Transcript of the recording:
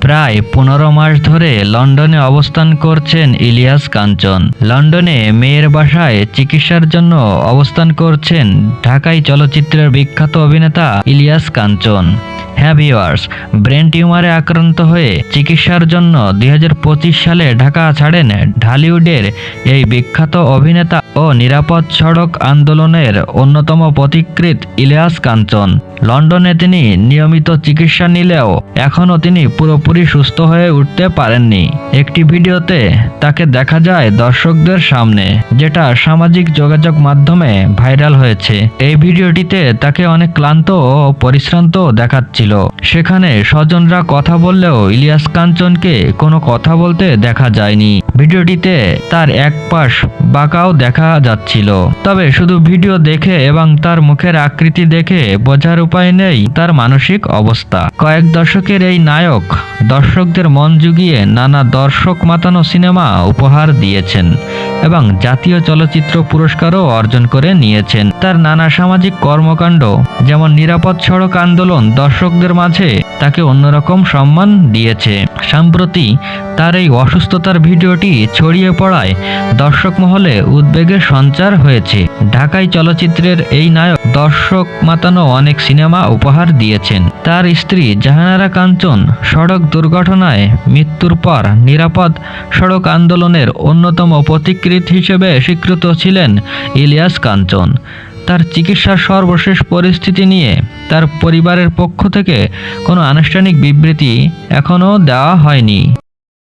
প্রায় 15 মাস ধরে লন্ডনে অবস্থান করছেন ইলিয়াস কাঞ্চন। লন্ডনে মেয়ের বাসায় চিকিৎসার জন্য অবস্থান করছেন ঢাকাই চলচ্চিত্রের বিখ্যাত অভিনেতা ইলিয়াস কাঞ্চন। হ্যাঁ ভিউয়ার্স, ব্রেন টিউমারে আক্রান্ত হয়ে চিকিৎসার জন্য 2025 সালে ঢাকা ছাড়েন ঢালিউডের এই বিখ্যাত অভিনেতা ও নিরাপদ সড়ক আন্দোলনের অন্যতম পথিকৃৎ ইলিয়াস কাঞ্চন। লন্ডনে তিনি নিয়মিত চিকিৎসা নিলেও এখনও তিনি পুরোপুরি সুস্থ হয়ে উঠতে পারেননি। একটি ভিডিওতে তাকে দেখা যায় দর্শকদের সামনে, যেটা সামাজিক যোগাযোগ মাধ্যমে ভাইরাল হয়েছে। এই ভিডিওটিতে তাকে অনেক ক্লান্ত ও পরিশ্রান্ত দেখাচ্ছিল। সেখানে স্বজনরা কথা বললেও ইলিয়াস কাঞ্চনকে কোনো কথা বলতে দেখা যায়নি। ভিডিওটিতে তার এক পাশ বাঁকাও দেখা যাচ্ছিল। তবে শুধু ভিডিও দেখে এবং তার মুখের আকৃতি দেখে বোঝার উপায় নেই তার মানসিক অবস্থা। কয়েক দশকের এই নায়ক দর্শকদের মন জুগিয়ে নানা দর্শক মাতানো সিনেমা উপহার দিয়েছেন এবং জাতীয় চলচ্চিত্র পুরস্কারও অর্জন করে নিয়েছেন। তার নানা সামাজিক কর্মকাণ্ড যেমন নিরাপদ সড়ক আন্দোলন দর্শকদের মাঝে তাকে অন্যরকম সম্মান দিয়েছে। সম্প্রতি তার এই অসুস্থতার ভিডিওটি ছড়িয়ে পড়ায় দর্শক মহলে উদ্বেগের সঞ্চার হয়েছে। ঢাকাই চলচ্চিত্রের এই নায়ক দর্শক মাতানো অনেক সিনেমা উপহার দিয়েছেন। তার স্ত্রী জাহানারা কাঞ্চন সড়ক দুর্ঘটনায় মৃত্যুর পর নিরাপদ সড়ক আন্দোলনের অন্যতম পথিকৃৎ হিসেবে স্বীকৃত ছিলেন ইলিয়াস কাঞ্চন। তার চিকিৎসার সর্বশেষ পরিস্থিতি নিয়ে তার পরিবারের পক্ষ থেকে কোনো আনুষ্ঠানিক বিবৃতি এখনও দেওয়া হয়নি।